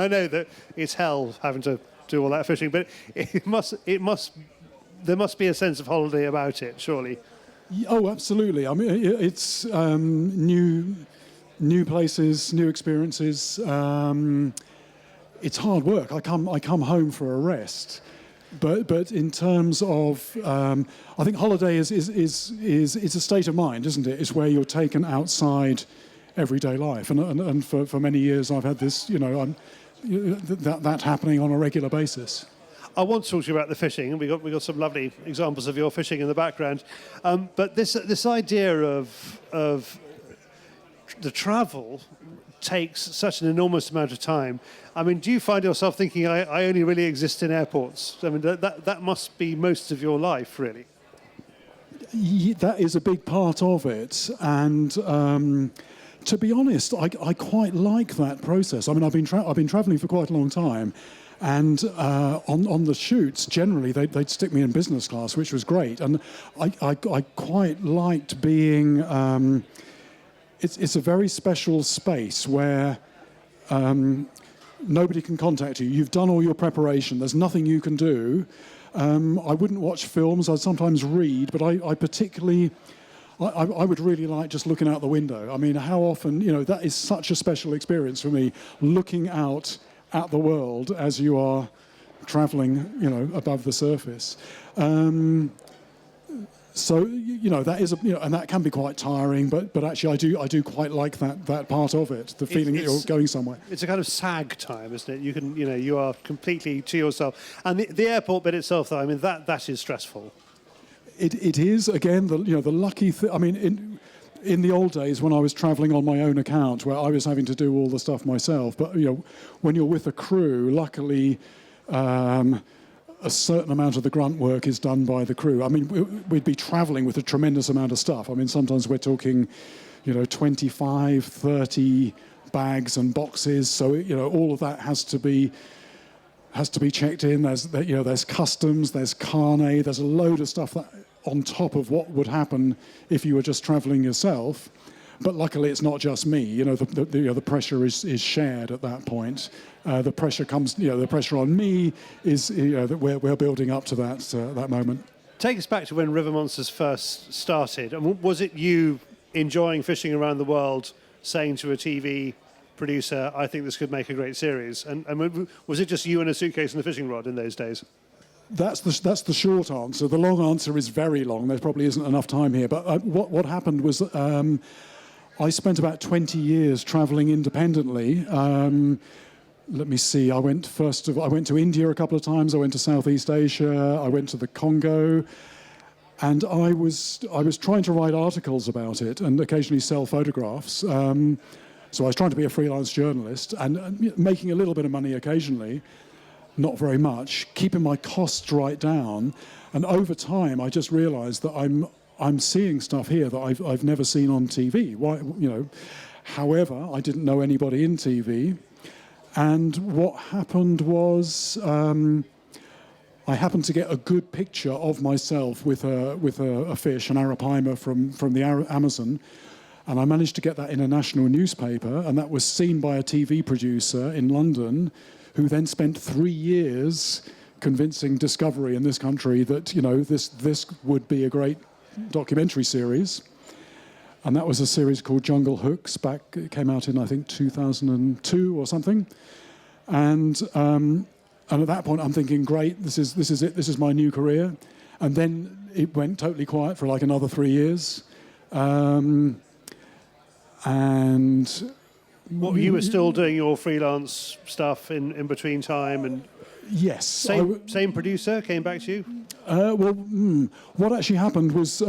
I know that it's hell having to do all that fishing, but there must be a sense of holiday about it, surely. Oh, absolutely. I mean, it's new places, new experiences. It's hard work. I come home for a rest, but in terms of, I think holiday is a state of mind, isn't it? It's where you're taken outside everyday life, and for many years I've had this, that happening on a regular basis. I want to talk to you about the fishing, and we got some lovely examples of your fishing in the background. But this idea of the travel takes such an enormous amount of time. I mean, do you find yourself thinking, I only really exist in airports? I mean, that must be most of your life, really. That is a big part of it, and to be honest, I quite like that process. I mean, I've been travelling for quite a long time. And on the shoots, generally, they'd stick me in business class, which was great. And I quite liked being... It's a very special space where nobody can contact you. You've done all your preparation. There's nothing you can do. I wouldn't watch films. I'd sometimes read, but I particularly... I would really like just looking out the window. I mean, how often... that is such a special experience for me, looking out at the world as you are travelling, above the surface. So that is and that can be quite tiring, but actually I do quite like that part of it, the feeling that you're going somewhere. It's a kind of sag time, isn't it? You can you are completely to yourself. And the airport bit itself, though, I mean that is stressful. It is, again, the lucky thing. I mean, in the old days when I was travelling on my own account, where I was having to do all the stuff myself, but when you're with a crew, luckily a certain amount of the grunt work is done by the crew. I mean, we'd be travelling with a tremendous amount of stuff. I mean, sometimes we're talking, 25, 30 bags and boxes. So all of that has to be checked in. There's customs, there's carnet, there's a load of stuff that on top of what would happen if you were just travelling yourself. But luckily, it's not just me. The pressure is shared at that point. The pressure comes. The pressure on me is that we're building up to that moment. Take us back to when River Monsters first started. And was it you enjoying fishing around the world, saying to a TV producer, "I think this could make a great series"? And was it just you and a suitcase and a fishing rod in those days? That's the short answer. The long answer is very long. There probably isn't enough time here. But what happened was. I spent about 20 years travelling independently. Let me see. I went to India a couple of times. I went to Southeast Asia. I went to the Congo, and I was trying to write articles about it and occasionally sell photographs. So I was trying to be a freelance journalist and making a little bit of money occasionally, not very much, keeping my costs right down. And over time, I just realised that I'm seeing stuff here that I've never seen on TV. Why, However, I didn't know anybody in TV, and what happened was I happened to get a good picture of myself with a fish, an arapaima from the Amazon, and I managed to get that in a national newspaper, and that was seen by a TV producer in London, who then spent 3 years convincing Discovery in this country that this would be a great documentary series, and that was a series called Jungle Hooks. It came out in I think 2002 or something, and at that point I'm thinking, great, this is it, this is my new career. And then it went totally quiet for like another 3 years, and you were still doing your freelance stuff in between time, and yes, same producer came back to you. What actually happened was,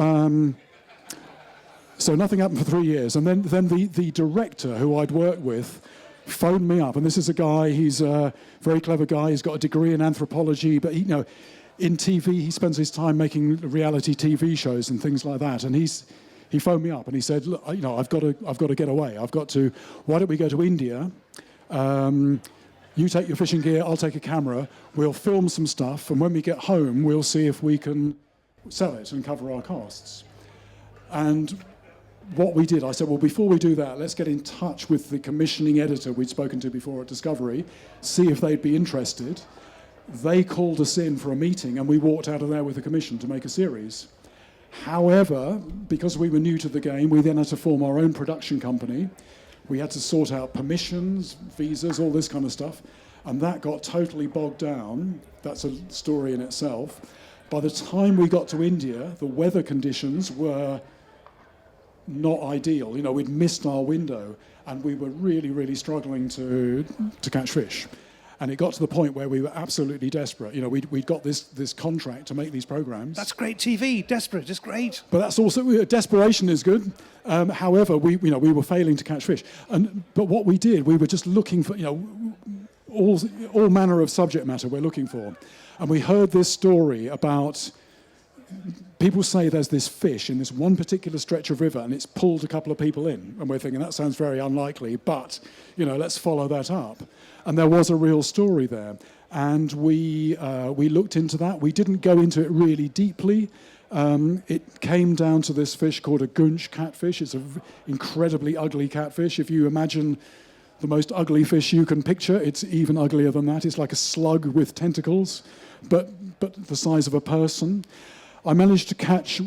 so nothing happened for 3 years, and then the director who I'd worked with phoned me up, and this is a guy, he's a very clever guy, he's got a degree in anthropology, but in TV he spends his time making reality TV shows and things like that, and he phoned me up and he said, look, I've got to get away, why don't we go to India? You take your fishing gear, I'll take a camera, we'll film some stuff, and when we get home, we'll see if we can sell it and cover our costs. And what we did, I said, well, before we do that, let's get in touch with the commissioning editor we'd spoken to before at Discovery, see if they'd be interested. They called us in for a meeting, and we walked out of there with a commission to make a series. However, because we were new to the game, we then had to form our own production company. We had to sort out permissions, visas, all this kind of stuff, and that got totally bogged down. That's a story in itself. By the time we got to India, the weather conditions were not ideal. You know, we'd missed our window, and we were really, really struggling to catch fish. And it got to the point where we were absolutely desperate. You know, we'd got this contract to make these programs. That's great TV. Desperate is great. But that's also desperation is good. However, we were failing to catch fish. But what we did, we were just looking for, all manner of subject matter we're looking for. And we heard this story about people say there's this fish in this one particular stretch of river, and it's pulled a couple of people in. And we're thinking that sounds very unlikely, but let's follow that up. And there was a real story there. And we looked into that. We didn't go into it really deeply. It came down to this fish called a gunch catfish. It's an incredibly ugly catfish. If you imagine the most ugly fish you can picture, it's even uglier than that. It's like a slug with tentacles, but the size of a person. I managed to catch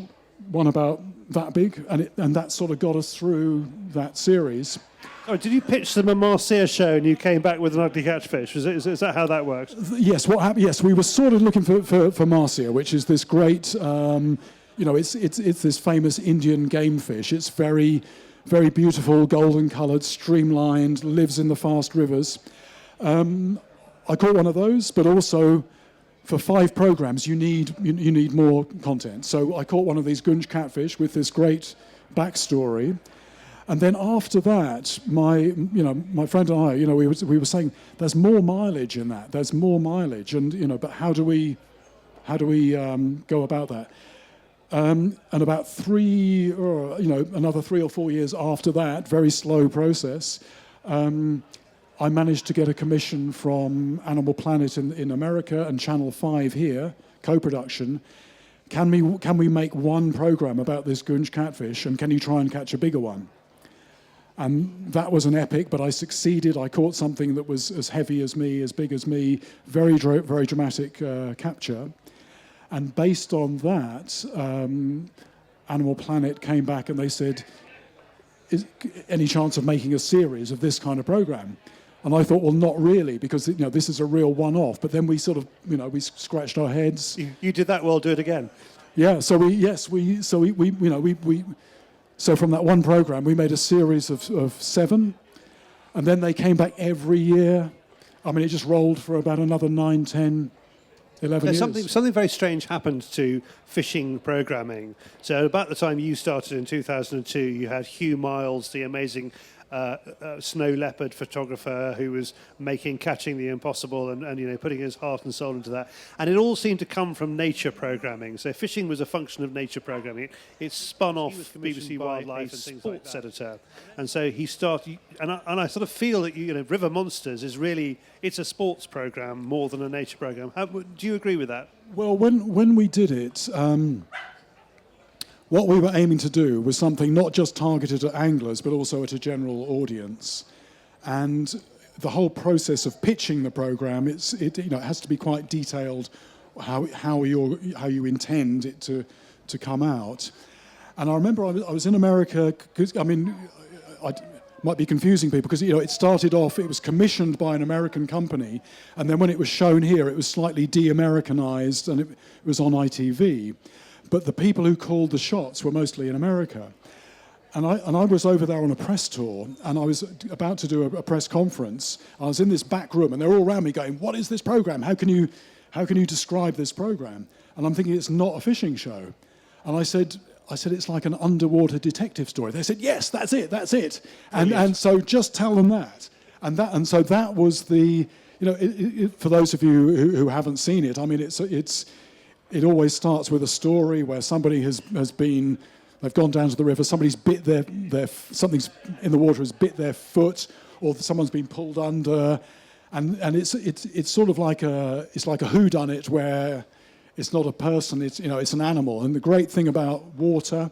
one about that big, and that sort of got us through that series. Oh, did you pitch them a Marcia show and you came back with an ugly catfish? Is that how that works? Yes. What happened? Yes, we were sort of looking for Marcia, which is this great, it's this famous Indian game fish. It's very, very beautiful, golden-coloured, streamlined, lives in the fast rivers. I caught one of those, but also for 5 programs, you need more content. So I caught one of these gunch catfish with this great backstory. And then after that, my friend and I, we were saying there's more mileage in that. There's more mileage, and but how do we go about that? And about another 3 or 4 years after that, very slow process, I managed to get a commission from Animal Planet in America and Channel 5 here, co-production. Can we make one program about this gunch catfish, and can you try and catch a bigger one? And that was an epic, but I succeeded. I caught something that was as heavy as me, as big as me, very dramatic capture. And based on that, Animal Planet came back and they said, is any chance of making a series of this kind of program? And I thought, well, not really, because this is a real one-off. But then we sort of, we scratched our heads. You did that well. Do it again. Yeah. So from that one program, we made a series of 7, and then they came back every year. I mean, it just rolled for about another 9, 10, 11 years. Something very strange happened to fishing programming. So about the time you started in 2002, you had Hugh Miles, the amazing snow leopard photographer who was catching the impossible and putting his heart and soul into that. And it all seemed to come from nature programming. So fishing was a function of nature programming. It spun off BBC Wildlife and things like that. Editor. And so he started, and I sort of feel that River Monsters is really, it's a sports program more than a nature program. Do you agree with that? Well, when we did it, what we were aiming to do was something not just targeted at anglers, but also at a general audience. And the whole process of pitching the program, it has to be quite detailed, how you intend it to come out. And I remember I was in America, because I might be confusing people, because it started off, it was commissioned by an American company, and then when it was shown here, it was slightly de-Americanized, and it was on ITV. But the people who called the shots were mostly in America. And I was over there on a press tour, and I was about to do a press conference. I was in this back room, and they're all around me going, "What is this program? How can you describe this program?" And I'm thinking, it's not a fishing show. And I said, it's like an underwater detective story. They said, "Yes, that's it." And so just tell them that. And so that was the, for those of you who haven't seen it, I mean, it always starts with a story where somebody they've gone down to the river, somebody's bit something's in the water has bit their foot, or someone's been pulled under, and it's sort of like a whodunit where it's not a person, it's an animal. And the great thing about water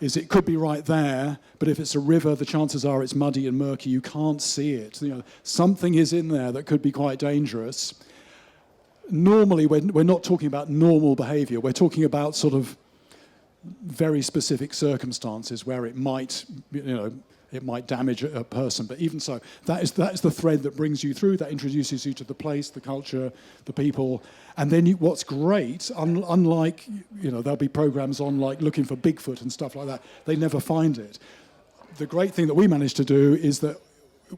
is it could be right there, but if it's a river, the chances are it's muddy and murky. You can't see it. Something is in there that could be quite dangerous. Normally, we're not talking about normal behaviour. We're talking about sort of very specific circumstances where it might, it might damage a person. But even so, that is the thread that brings you through, that introduces you to the place, the culture, the people. And then what's great, unlike, there'll be programs on like looking for Bigfoot and stuff like that, they never find it. The great thing that we managed to do is that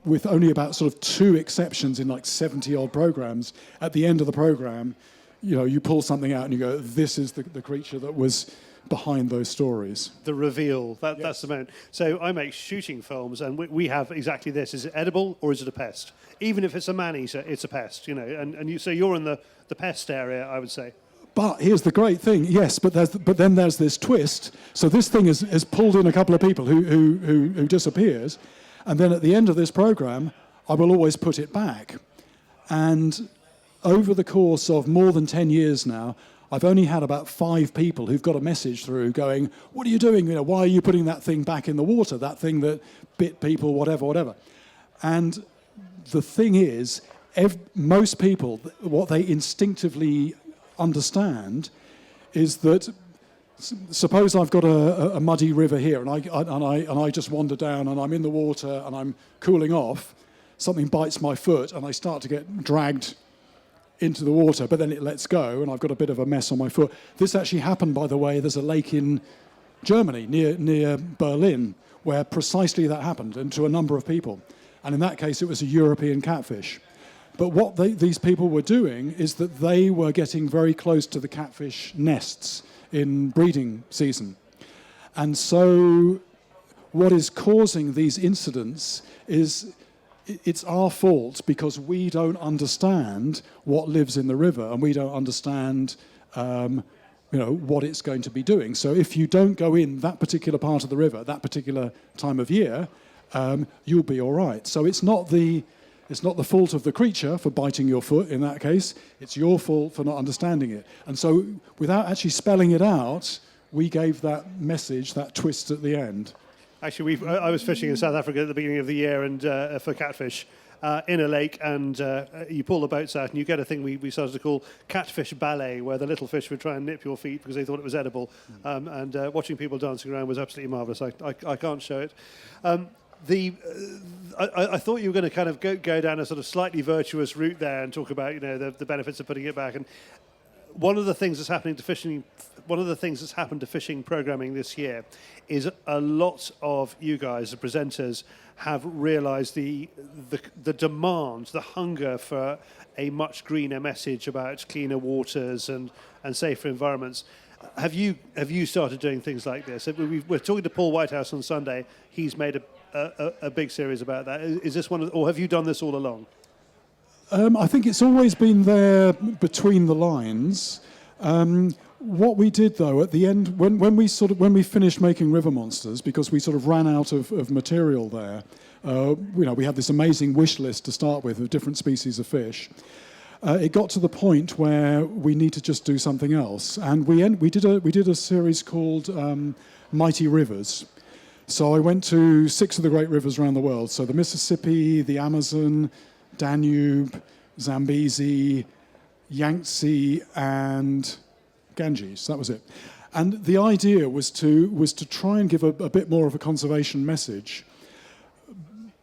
with only about sort of 2 exceptions in like 70-odd programs, at the end of the program, you pull something out and you go, this is the creature that was behind those stories. The reveal, that's the moment. So I make shooting films, and we have exactly this. Is it edible or is it a pest? Even if it's a man-eater, it's a pest, so you're in the pest area, I would say. But here's the great thing, yes, but then there's this twist. So this thing has pulled in a couple of people who disappears, and then at the end of this program, I will always put it back. And over the course of more than 10 years now, I've only had about 5 people who've got a message through going, what are you doing? Why are you putting that thing back in the water, that thing that bit people, whatever. And the thing is, most people, what they instinctively understand is that, suppose I've got a muddy river here and I just wander down and I'm in the water and I'm cooling off, something bites my foot and I start to get dragged into the water, but then it lets go and I've got a bit of a mess on my foot. This actually happened, by the way. There's a lake in Germany near Berlin where precisely that happened, and to a number of people. And in that case, it was a European catfish. But what these people were doing is that they were getting very close to the catfish nests in breeding season. And so what is causing these incidents is it's our fault because we don't understand what lives in the river and we don't understand what it's going to be doing. So if you don't go in that particular part of the river, that particular time of year, you'll be all right. So it's not the fault of the creature for biting your foot in that case. It's your fault for not understanding it. And so without actually spelling it out, we gave that message, that twist at the end. Actually, I was fishing in South Africa at the beginning of the year and for catfish in a lake, and you pull the boats out and you get a thing we started to call Catfish Ballet, where the little fish would try and nip your feet because they thought it was edible. And watching people dancing around was absolutely marvellous. I can't show it. I thought you were going to kind of go down a sort of slightly virtuous route there and talk about the benefits of putting it back. And one of the things that's happening to fishing, one of the things that's happened to fishing programming this year is a lot of you guys, the presenters, have realised the demand, the hunger for a much greener message about cleaner waters and safer environments. Have you started doing things like this? We're talking to Paul Whitehouse on Sunday. He's made a big series about that. Is this one, or have you done this all along? I think it's always been there between the lines. What we did, though, at the end, when we finished making River Monsters, because we sort of ran out of material there, we had this amazing wish list to start with of different species of fish. It got to the point where we need to just do something else, and we did a series called Mighty Rivers. So I went to 6 of the great rivers around the world. So the Mississippi, the Amazon, Danube, Zambezi, Yangtze, and Ganges. That was it. And the idea was to try and give a bit more of a conservation message.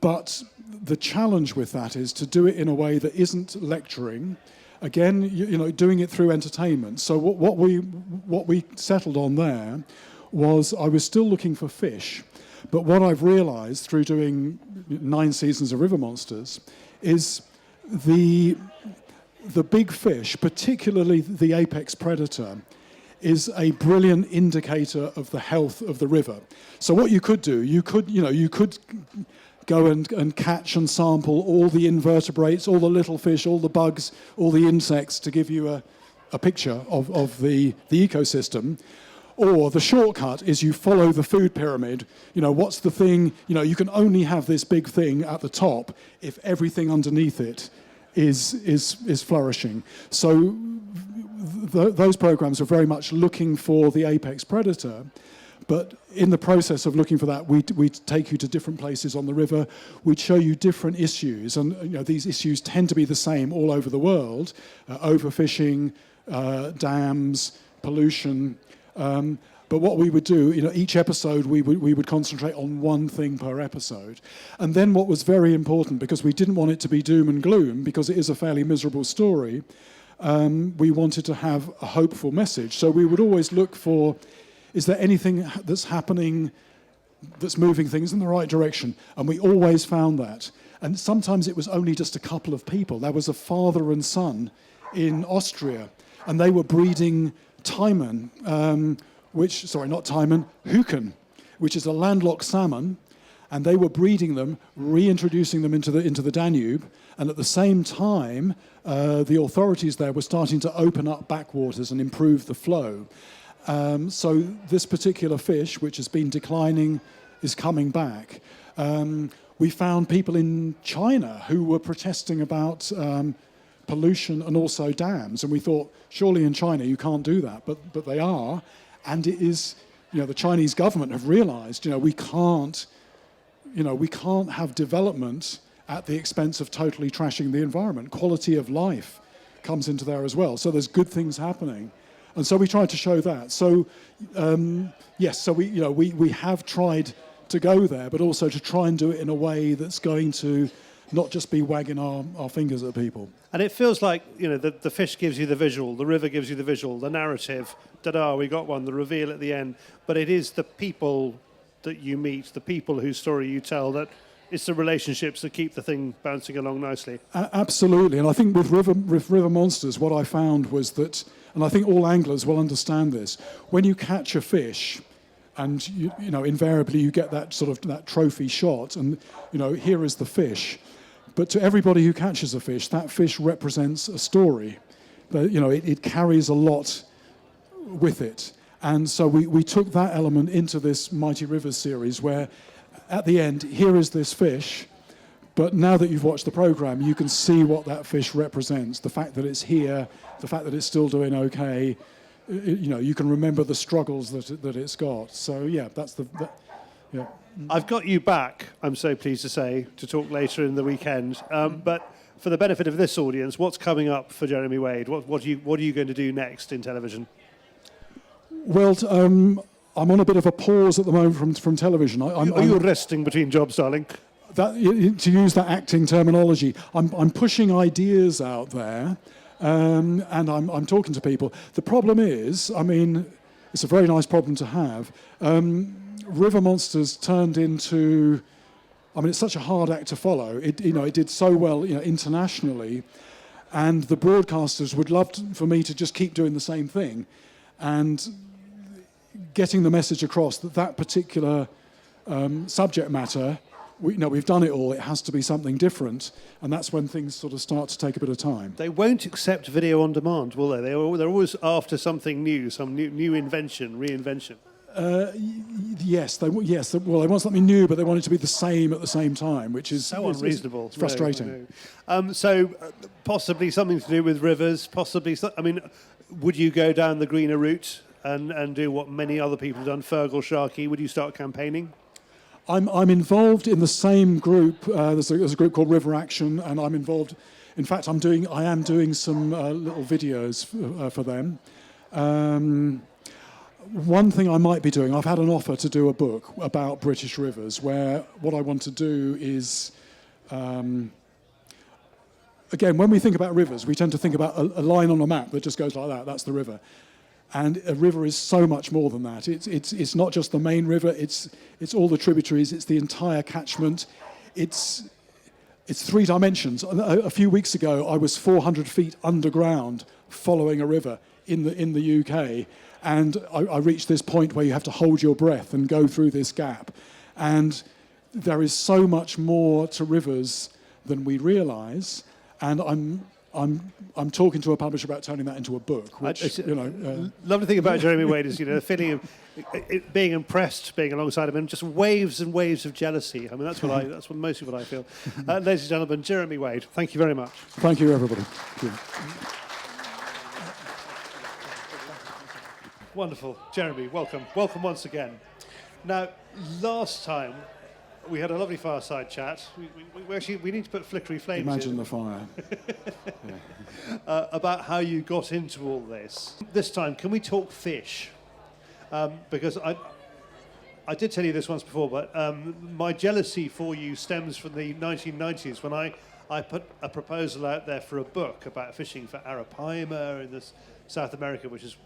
But the challenge with that is to do it in a way that isn't lecturing. Again, doing it through entertainment. So what we settled on there was I was still looking for fish. But what I've realised through doing 9 seasons of River Monsters is the big fish, particularly the apex predator, is a brilliant indicator of the health of the river. So what you could do, you could go and catch and sample all the invertebrates, all the little fish, all the bugs, all the insects to give you a picture of the ecosystem. Or the shortcut is you follow the food pyramid. What's the thing? You can only have this big thing at the top if everything underneath it is flourishing. So those programs are very much looking for the apex predator, But in the process of looking for that, we'd take you to different places on the river. We'd show you different issues, and these issues tend to be the same all over the world: overfishing, dams, pollution. But what we would do, each episode we would concentrate on one thing per episode. And then what was very important, because we didn't want it to be doom and gloom, because it is a fairly miserable story, we wanted to have a hopeful message. So we would always look for, is there anything that's happening that's moving things in the right direction? And we always found that. And sometimes it was only just a couple of people. There was a father and son in Austria, and they were breeding taimen, Huken, which is a landlocked salmon, and they were breeding them, reintroducing them into the Danube, and at the same time, the authorities there were starting to open up backwaters and improve the flow. So this particular fish, which has been declining, is coming back. We found people in China who were protesting about pollution and also dams, and we thought, surely in China you can't do that, but they are. And it is, the Chinese government have realized, we can't have development at the expense of totally trashing the environment. Quality of life comes into there as well. So there's good things happening. And so we tried to show that. So, yes, so we have tried to go there, but also to try and do it in a way that's going to not just be wagging our fingers at people. And it feels like, the fish gives you the visual, the river gives you the visual, the narrative, ta-da, we got one, the reveal at the end. But it is the people that you meet, the people whose story you tell, that it's the relationships that keep the thing bouncing along nicely. Absolutely. And I think with river monsters, what I found was that, and I think all anglers will understand this, when you catch a fish, and invariably you get that trophy shot, and here is the fish. But to everybody who catches a fish, that fish represents a story. It carries a lot with it. And so we took that element into this Mighty Rivers series, where at the end, here is this fish, but now that you've watched the program, you can see what that fish represents. The fact that it's here, the fact that it's still doing okay, you can remember the struggles that it's got. So yeah, yeah. I've got you back, I'm so pleased to say, to talk later in the weekend. But for the benefit of this audience, what's coming up for Jeremy Wade? What are you going to do next in television? Well, I'm on a bit of a pause at the moment from television. Are you resting between jobs, darling? To use that acting terminology, I'm pushing ideas out there, and I'm talking to people. The problem is, it's a very nice problem to have. River Monsters turned into, it's such a hard act to follow. It did so well, internationally, and the broadcasters would love for me to just keep doing the same thing, and getting the message across that particular subject matter, we've done it all. It has to be something different, and that's when things sort of start to take a bit of time. They won't accept video on demand, will they? They're always after something new, some new invention, reinvention. Yes, they want something new, but they want it to be the same at the same time, which is so unreasonable. It's frustrating. No. So possibly something to do with rivers. Would you go down the greener route and do what many other people have done, Fergal, Sharkey? Would you start campaigning? I'm involved in the same group. There's a group called River Action, and I'm involved. In fact, I am doing some little videos for them. One thing I might be doing, I've had an offer to do a book about British rivers, where what I want to do is, again, when we think about rivers, we tend to think about a line on a map that just goes like that. That's the river. And a river is so much more than that. It's not just the main river. It's all the tributaries. It's the entire catchment. It's 3 dimensions. A few weeks ago, I was 400 feet underground following a river in the UK, and I reached this point where you have to hold your breath and go through this gap. And there is so much more to rivers than we realise. And I'm talking to a publisher about turning that into a book. Which, lovely thing about Jeremy Wade is, the feeling of being impressed, being alongside him, and just waves and waves of jealousy. That's what most of what I feel. Ladies and gentlemen, Jeremy Wade, thank you very much. Thank you, everybody. Thank you. Wonderful, Jeremy. Welcome once again. Now, last time we had a lovely fireside chat. We need to put flickery flames Imagine in. the fire. About how you got into all this. This time, can we talk fish? Because I did tell you this once before, but my jealousy for you stems from the 1990s when I put a proposal out there for a book about fishing for arapaima in South America, which is,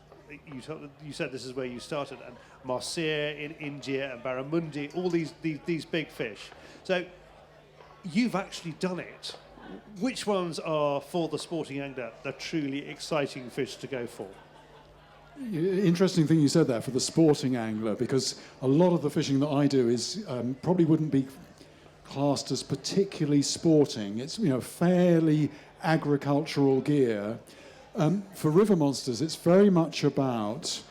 you said this is where you started, and marcia in India and barramundi, all these big fish. So you've actually done it. Which ones are, for the sporting angler, the truly exciting fish to go for? Interesting thing you said there for the sporting angler, because a lot of the fishing that I do is probably wouldn't be classed as particularly sporting. It's fairly agricultural gear. For river monsters, it's very much about.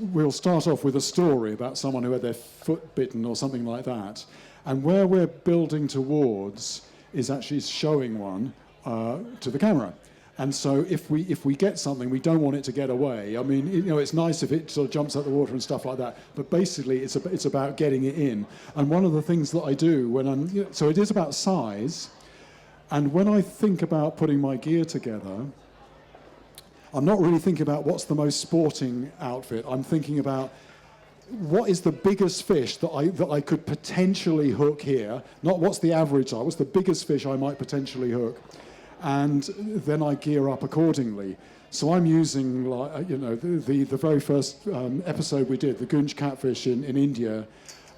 We'll start off with a story about someone who had their foot bitten or something like that, and where we're building towards is actually showing one to the camera. And so if we get something, we don't want it to get away. I mean, it's nice if it sort of jumps out the water and stuff like that, but basically it's about getting it in. And one of the things that I do when so it is about size. And when I think about putting my gear together, I'm not really thinking about what's the most sporting outfit. I'm thinking about what is the biggest fish that I could potentially hook here, not what's the average size, what's the biggest fish I might potentially hook. And then I gear up accordingly. So I'm using, the very first episode we did, the Gunj catfish in India.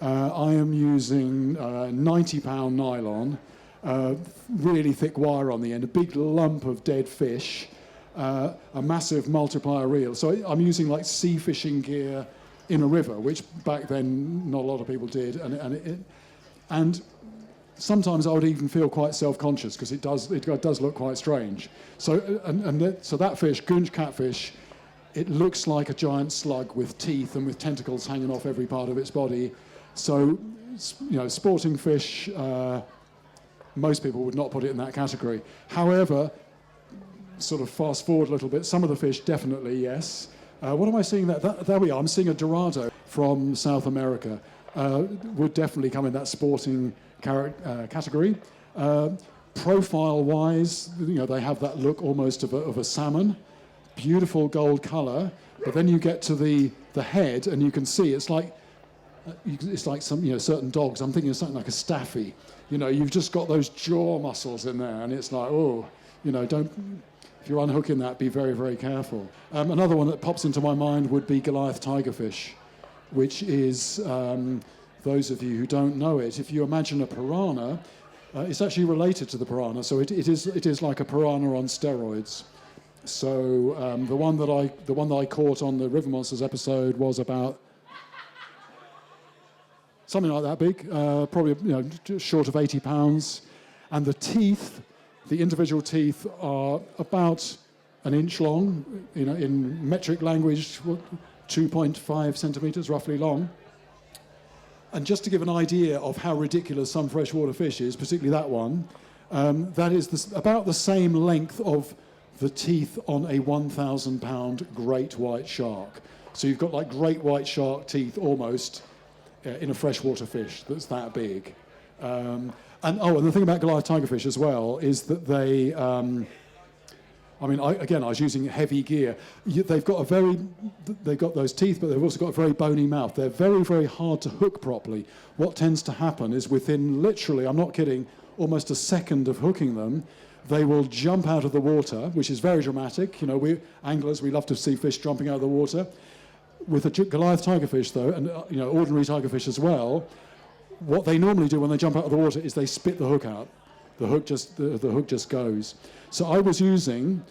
I am using 90-pound nylon, really thick wire on the end, a big lump of dead fish, a massive multiplier reel. So I'm using like sea fishing gear in a river, which back then not a lot of people did, and sometimes I would even feel quite self-conscious because it does look quite strange. So so that fish, Gunj catfish, it looks like a giant slug with teeth and with tentacles hanging off every part of its body. So sporting fish, most people would not put it in that category. However, sort of fast forward a little bit, some of the fish definitely yes. What am I seeing there? There we are. I'm seeing a dorado from South America. Would definitely come in that sporting category. Profile-wise, they have that look almost of a salmon, beautiful gold colour. But then you get to the head, and you can see it's like some certain dogs. I'm thinking of something like a staffy. You've just got those jaw muscles in there, and it's like don't. If you're unhooking that, be very, very careful. Another one that pops into my mind would be Goliath tigerfish, which is, those of you who don't know it, if you imagine a piranha, it's actually related to the piranha, so it is like a piranha on steroids. So the one that I caught on the River Monsters episode was about something like that big, probably just short of 80 pounds, and the individual teeth are about an inch long, in metric language, 2.5 centimetres roughly long. And just to give an idea of how ridiculous some freshwater fish is, particularly that one, that is about the same length of the teeth on a 1,000-pound great white shark. So you've got like great white shark teeth almost in a freshwater fish that's that big. And the thing about Goliath tigerfish as well is that they, I was using heavy gear. They've got those teeth, but they've also got a very bony mouth. They're very, very hard to hook properly. What tends to happen is within literally, I'm not kidding, almost a second of hooking them, they will jump out of the water, which is very dramatic. We anglers, we love to see fish jumping out of the water. With a Goliath tigerfish, though, and ordinary tigerfish as well, what they normally do when they jump out of the water is they spit the hook out. The hook just goes. So I was using,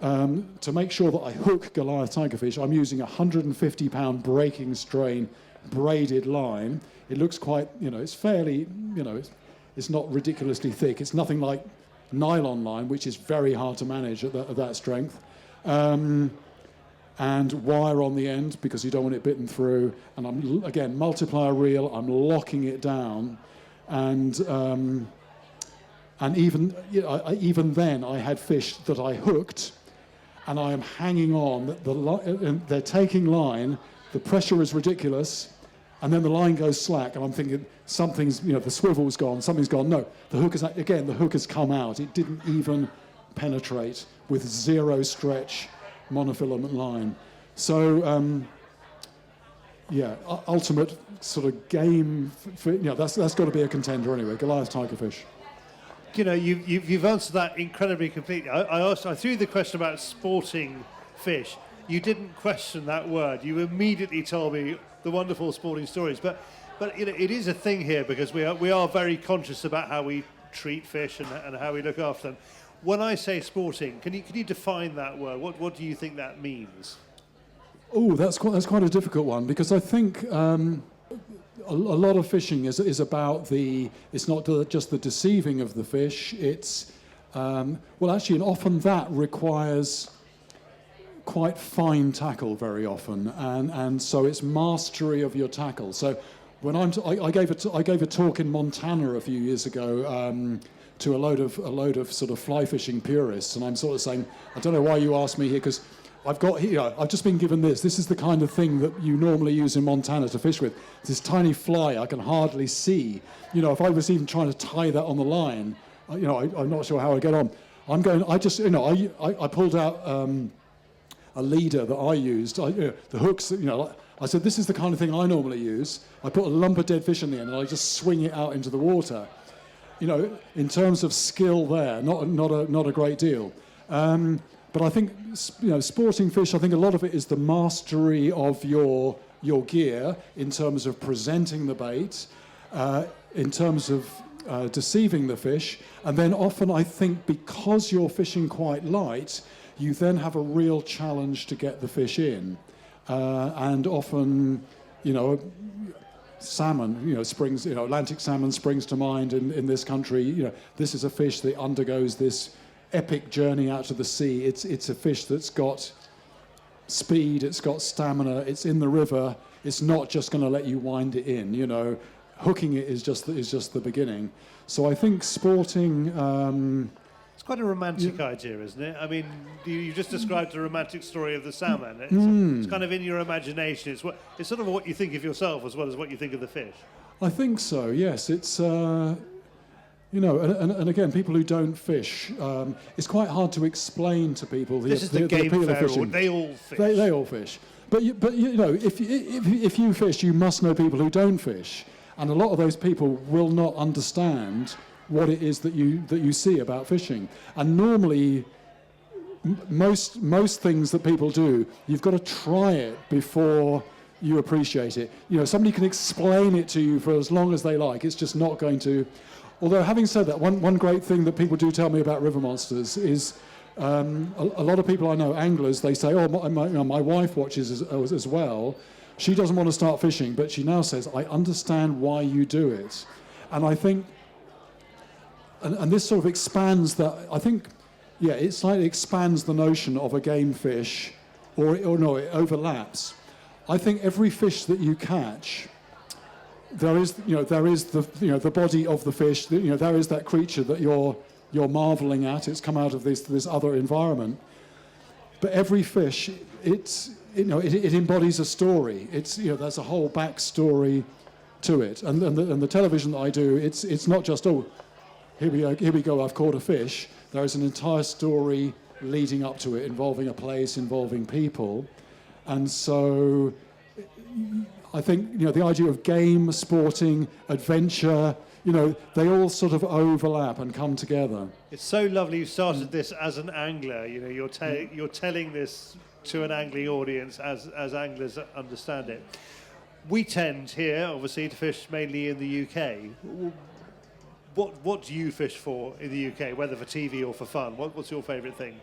to make sure that I hook Goliath tigerfish, I'm using a 150-pound breaking strain braided line. It looks quite, it's fairly, it's not ridiculously thick. It's nothing like nylon line, which is very hard to manage at that strength. And wire on the end because you don't want it bitten through. And I'm, again, multiplier reel, I'm locking it down. And even then I had fish that I hooked and I am hanging on. They're taking line, the pressure is ridiculous, and then the line goes slack, and I'm thinking something's, the swivel's gone, something's gone. No, the hook has come out. It didn't even penetrate with zero stretch monofilament line. So, ultimate sort of game, that's got to be a contender anyway, Goliath tigerfish. You've answered that incredibly completely. I threw the question about sporting fish. You didn't question that word. You immediately told me the wonderful sporting stories. But it is a thing here because we are very conscious about how we treat fish and how we look after them. When I say sporting, can you define that word? What do you think that means? Oh, that's quite a difficult one because I think a lot of fishing is about it's not just the deceiving of the fish. It's and often that requires quite fine tackle very often, and so it's mastery of your tackle. So when I gave a talk in Montana a few years ago to a load of sort of fly fishing purists, and I'm sort of saying, I don't know why you asked me here because I've just been given this. This is the kind of thing that you normally use in Montana to fish with. This tiny fly I can hardly see. If I was even trying to tie that on the line, I'm not sure how I get on. I pulled out a leader that I used. The hooks, I said, this is the kind of thing I normally use. I put a lump of dead fish in the end and I just swing it out into the water. In terms of skill there, not a great deal. But I think, sporting fish, I think a lot of it is the mastery of your gear in terms of presenting the bait, in terms of deceiving the fish. And then often I think because you're fishing quite light, you then have a real challenge to get the fish in. And often, salmon, springs, Atlantic salmon springs to mind in this country. This is a fish that undergoes this epic journey out to the sea. It's a fish that's got speed, it's got stamina, it's in the river. It's not just going to let you wind it in. Hooking it is just the beginning. So I think sporting. It's quite a romantic idea, isn't it? I mean, you just described the romantic story of the salmon. It's kind of in your imagination. It's sort of what you think of yourself as well as what you think of the fish. I think so. Yes, it's. And again, people who don't fish, it's quite hard to explain to people the game appeal of fair. fishing. They all fish. They all fish. But if you fish, you must know people who don't fish, and a lot of those people will not understand what it is that you see about fishing. And normally, most things that people do, you've got to try it before you appreciate it. Somebody can explain it to you for as long as they like. It's just not going to. Although, having said that, one great thing that people do tell me about river monsters is a lot of people I know, anglers, they say, my wife watches as well. She doesn't want to start fishing, but she now says, I understand why you do it. And I think, and this sort of expands that, I think, it slightly expands the notion of a game fish, or no, it overlaps. I think every fish that you catch, there is the body of the fish. There is that creature that you're marveling at. It's come out of this other environment. But every fish, it embodies a story. There's a whole backstory to it. And the television that I do, it's not just here we go. I've caught a fish. There is an entire story leading up to it, involving a place, involving people, and so. I think, the idea of game, sporting, adventure, they all sort of overlap and come together. It's so lovely you started this as an angler. You're telling this to an angling audience as anglers understand it. We tend here, obviously, to fish mainly in the UK. What do you fish for in the UK, whether for TV or for fun? What's your favourite thing?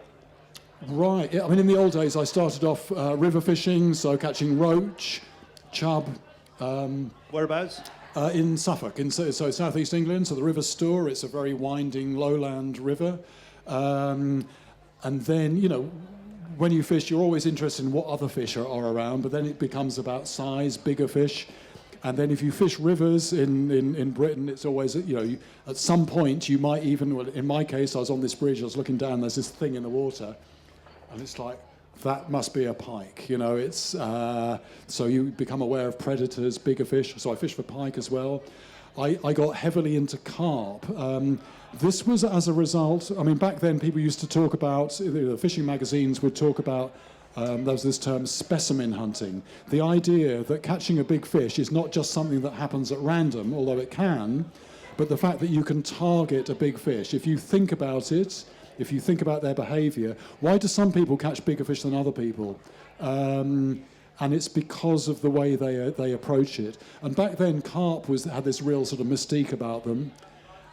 Right. I mean, in the old days, I started off river fishing, so catching roach, chub. Whereabouts? In Suffolk, so southeast England. So the River Stour. It's a very winding lowland river, and then when you fish, you're always interested in what other fish are around. But then it becomes about size, bigger fish, and then if you fish rivers in Britain, it's always at some point you might even. Well, in my case, I was on this bridge. I was looking down. There's this thing in the water, and it's like that must be a pike. It's so you become aware of predators, bigger fish. So I fish for pike as well. I got heavily into carp. This was as a result. I mean, back then people used to talk about, the fishing magazines would talk about. There was this term, specimen hunting. The idea that catching a big fish is not just something that happens at random, although it can, but the fact that you can target a big fish. If you think about it, if you think about their behavior, why do some people catch bigger fish than other people? And it's because of the way they approach it. And back then, carp had this real sort of mystique about them.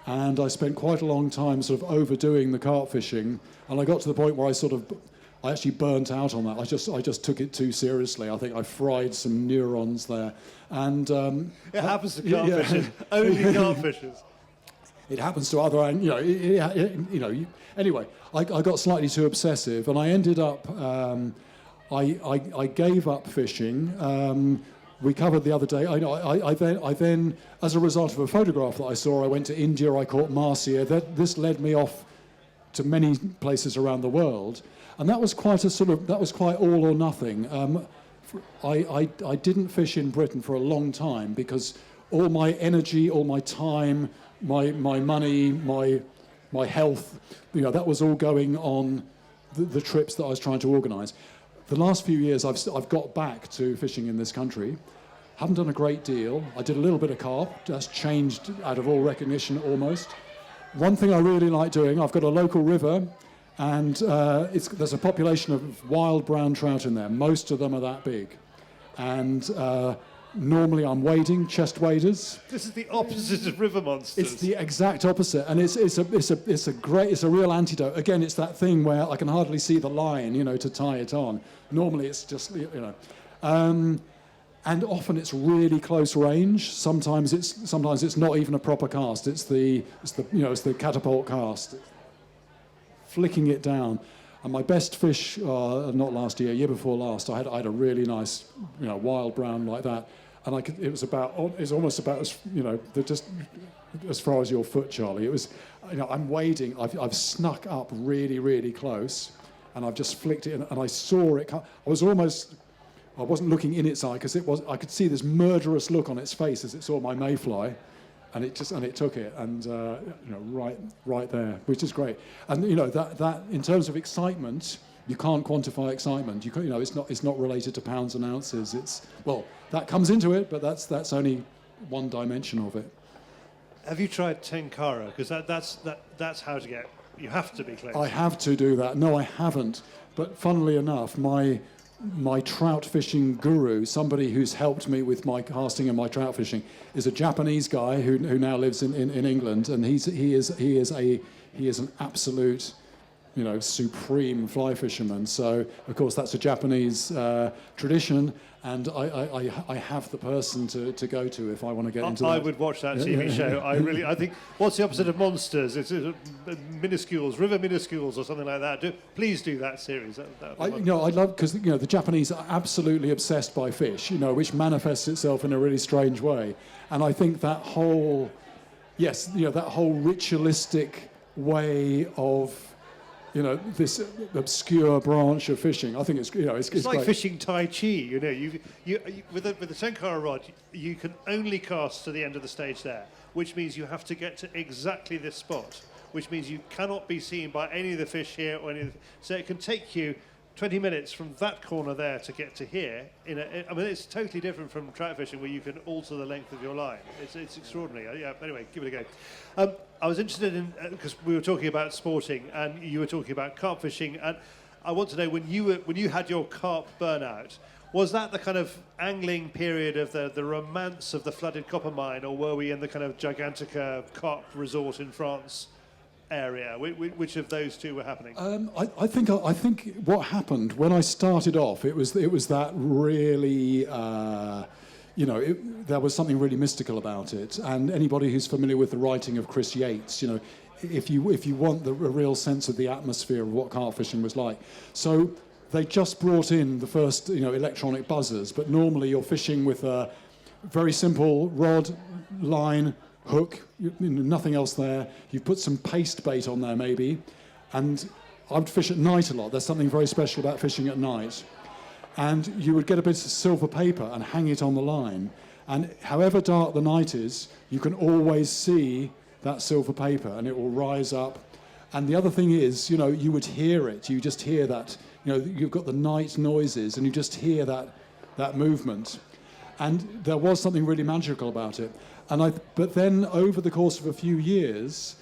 And I spent quite a long time sort of overdoing the carp fishing. And I got to the point where I actually burnt out on that. I just took it too seriously. I think I fried some neurons there. And it happens to carp fishers. Only carp fishers. It happens to other, anyway, I got slightly too obsessive, and I ended up, I gave up fishing. We covered the other day. I then, as a result of a photograph that I saw, I went to India. I caught Marcia. This led me off to many places around the world, and that was quite all or nothing. I didn't fish in Britain for a long time because all my energy, all my time, my money, my health, that was all going on the trips that I was trying to organise. The last few years, I've got back to fishing in this country. Haven't done a great deal. I did a little bit of carp, just changed out of all recognition almost. One thing I really like doing, I've got a local river, and there's a population of wild brown trout in there. Most of them are that big. And normally I'm wading, chest waders. This is the opposite of river monsters. It's the exact opposite, and it's a real antidote. Again, it's that thing where I can hardly see the line, to tie it on. Normally it's just, and often it's really close range. Sometimes it's not even a proper cast. It's the catapult cast, flicking it down. And my best fish, not last year before last, I had a really nice, wild brown like that. And it was almost about just as far as your foot, Charlie. It was, I'm wading. I've snuck up really, really close, and I've just flicked it in, and I saw it. I wasn't looking in its eye because I could see this murderous look on its face as it saw my mayfly, and it took it, and right there, which is great. And that in terms of excitement. You can't quantify excitement. It's not related to pounds and ounces. That comes into it, but that's only one dimension of it. Have you tried tenkara? Because that's how to get. You have to be close. I have to do that. No, I haven't. But funnily enough, my trout fishing guru, somebody who's helped me with my casting and my trout fishing, is a Japanese guy who now lives in England, and he is an absolute, supreme fly fisherman. So, of course, that's a Japanese tradition, and I have the person to go to if I want to get into that. I would watch that TV show. I think, what's the opposite of monsters? It's minuscules, river minuscules or something like that. Please do that series. I love, because, the Japanese are absolutely obsessed by fish, which manifests itself in a really strange way. And I think that whole ritualistic way of, this obscure branch of fishing. I think it's like great. fishing Tai Chi. You with the tenkara rod, you can only cast to the end of the stage there, which means you have to get to exactly this spot, which means you cannot be seen by any of the fish here or any. So it can take you 20 minutes from that corner there to get to here. It's totally different from trout fishing where you can alter the length of your line. It's extraordinary. Anyway, give it a go. I was interested in, because we were talking about sporting and you were talking about carp fishing, and I want to know when you had your carp burnout, was that the kind of angling period of the romance of the flooded copper mine, or were we in the kind of Gigantica carp resort in France area? Which of those two were happening? I think what happened when I started off, it was that really, there was something really mystical about it. And anybody who's familiar with the writing of Chris Yates, if you want a real sense of the atmosphere of what carp fishing was like, so they just brought in the first electronic buzzers, but normally you're fishing with a very simple rod, line, hook, nothing else there. You've put some paste bait on there maybe, and I would fish at night a lot. There's something very special about fishing at night. And you would get a bit of silver paper and hang it on the line. And however dark the night is, you can always see that silver paper, and it will rise up. And the other thing is, you know, you would hear it. You just hear that, you know, you've got the night noises, and you just hear that movement. And there was something really magical about it. But then over the course of a few years,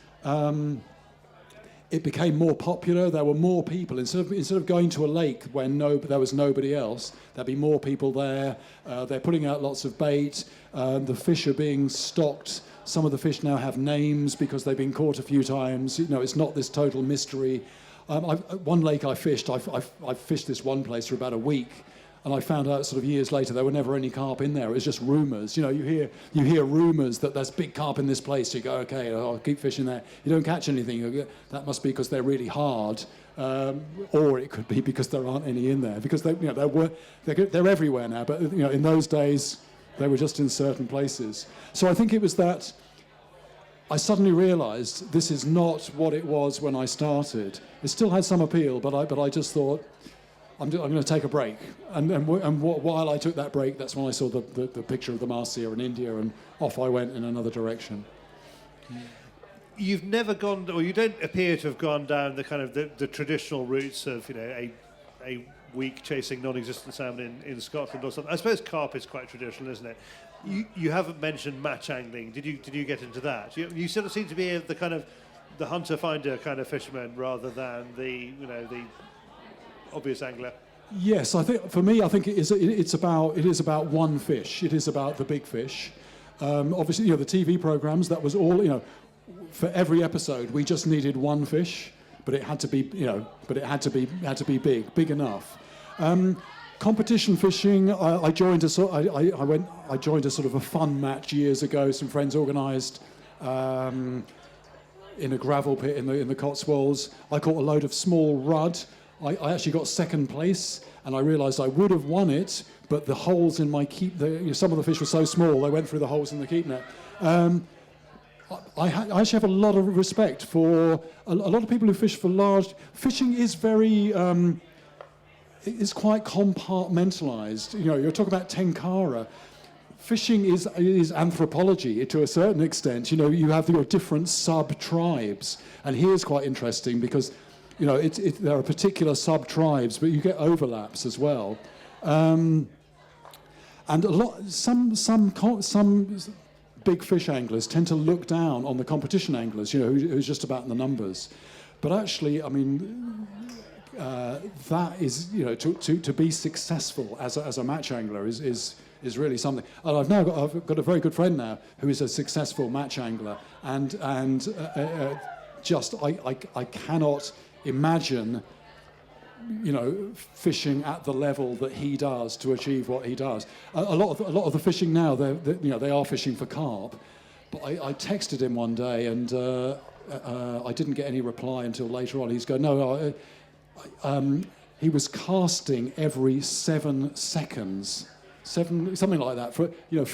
it became more popular. There were more people. Instead of going to a lake when there was nobody else, there'd be more people there. They're putting out lots of bait. The fish are being stocked. Some of the fish now have names because they've been caught a few times. You know, it's not this total mystery. One lake I fished, I fished this one place for about a week, and I found out sort of years later there were never any carp in there. It was just rumours. You know, you hear rumours that there's big carp in this place. You go, okay, I'll keep fishing there. You don't catch anything. You go, that must be because they're really hard, or it could be because there aren't any in there. Because they're everywhere now. But you know, in those days, they were just in certain places. So I think it was that I suddenly realised this is not what it was when I started. It still had some appeal, but I just thought, I'm going to take a break. And while I took that break, that's when I saw the picture of the Marcia in India, and off I went in another direction. You've never gone, or you don't appear to have gone down the kind of the traditional routes of, you know, a week chasing non-existent salmon in Scotland or something. I suppose carp is quite traditional, isn't it? You haven't mentioned match angling. Did you get into that? You sort of seem to be the kind of the hunter-finder kind of fisherman rather than the obvious angler. Yes, I think for me, it is about one fish. It is about the big fish. Obviously, you know, the TV programs, that was all, you know, for every episode we just needed one fish, but it had to be, you know, big enough. Competition fishing, I joined a sort of a fun match years ago. Some friends organised in a gravel pit in the Cotswolds. I caught a load of small rudd. I actually got second place, and I realised I would have won it, but the holes in my keep, some of the fish were so small, they went through the holes in the keep net. I actually have a lot of respect for a lot of people who fish for large. Fishing is very, it's quite compartmentalised. You know, you're talking about tenkara. Fishing is anthropology to a certain extent. You know, you have your different sub-tribes, and here's quite interesting because, you know, there are particular sub-tribes, but you get overlaps as well. And some big fish anglers tend to look down on the competition anglers, you know, who's just about in the numbers. But actually, I mean, that is, you know, to be successful as a match angler is really something. And I've got a very good friend now who is a successful match angler, and I cannot imagine, you know, fishing at the level that he does to achieve what he does. A lot of the fishing now, they are fishing for carp. But I texted him one day, and I didn't get any reply until later on. He's going, no, he was casting every 7 seconds, something like that. For you're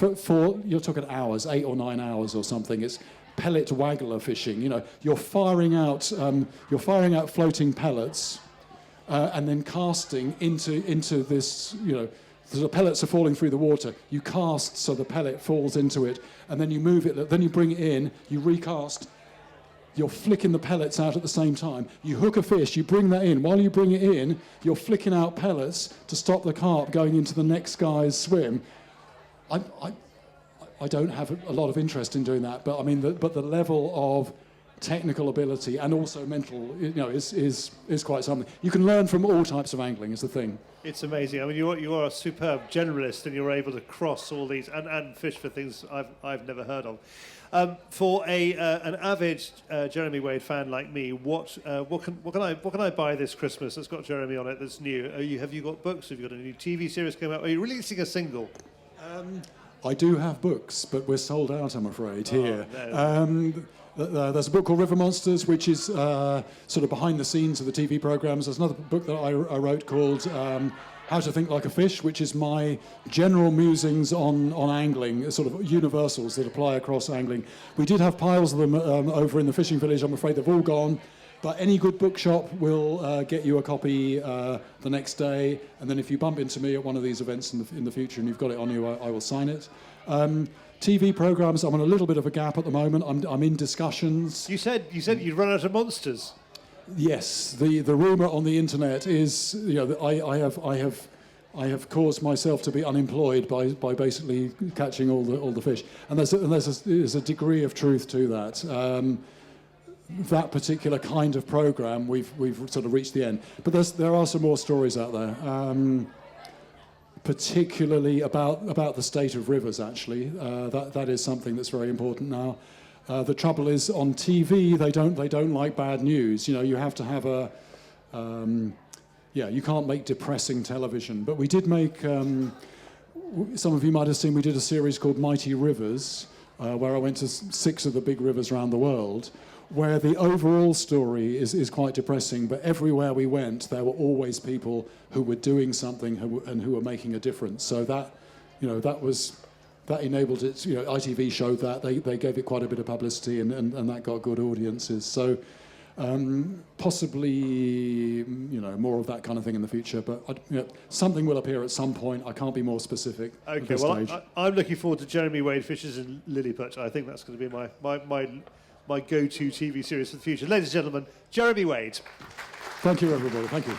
talking hours, 8 or 9 hours or something. It's pellet waggler fishing. You know, you're firing out floating pellets. And then casting into this, you know, the pellets are falling through the water. You cast so the pellet falls into it, and then you move it. Then you bring it in. You recast. You're flicking the pellets out at the same time. You hook a fish. You bring that in. While you bring it in, you're flicking out pellets to stop the carp going into the next guy's swim. I don't have a lot of interest in doing that, but I mean, the level of technical ability and also mental, you know, is quite something. You can learn from all types of angling, is the thing. It's amazing. I mean, you are a superb generalist, and you're able to cross all these and fish for things I've never heard of. For an avid Jeremy Wade fan like me, what can I buy this Christmas that's got Jeremy on it that's new? Have you got books? Have you got a new TV series coming out? Are you releasing a single? I do have books, but we're sold out, I'm afraid, here. No. There's a book called River Monsters, which is sort of behind the scenes of the TV programs. There's another book that I wrote called How to Think Like a Fish, which is my general musings on angling, sort of universals that apply across angling. We did have piles of them over in the fishing village. I'm afraid they've all gone. But any good bookshop will get you a copy the next day, and then if you bump into me at one of these events in the future and you've got it on you, I will sign it. TV programs, I'm on a little bit of a gap at the moment. I'm in discussions. You said you'd run out of monsters. Yes, the rumour on the internet is, that I have caused myself to be unemployed by basically catching all the fish, and there's a degree of truth to that. That particular kind of program, we've sort of reached the end. But there are some more stories out there, particularly about the state of rivers. Actually, that is something that's very important now. The trouble is, on TV, they don't like bad news. You have to have you can't make depressing television. But we did make. Some of you might have seen we did a series called Mighty Rivers, where I went to 6 of the big rivers around the world, where the overall story is quite depressing, but everywhere we went, there were always people who were doing something and who were making a difference. So that enabled it. ITV showed that. They gave it quite a bit of publicity, and that got good audiences. So possibly, more of that kind of thing in the future. But something will appear at some point. I can't be more specific at this stage. I'm looking forward to Jeremy Wade Fishes in Lilliput. I think that's going to be my go-to TV series for the future. Ladies and gentlemen, Jeremy Wade. Thank you, everybody. Thank you.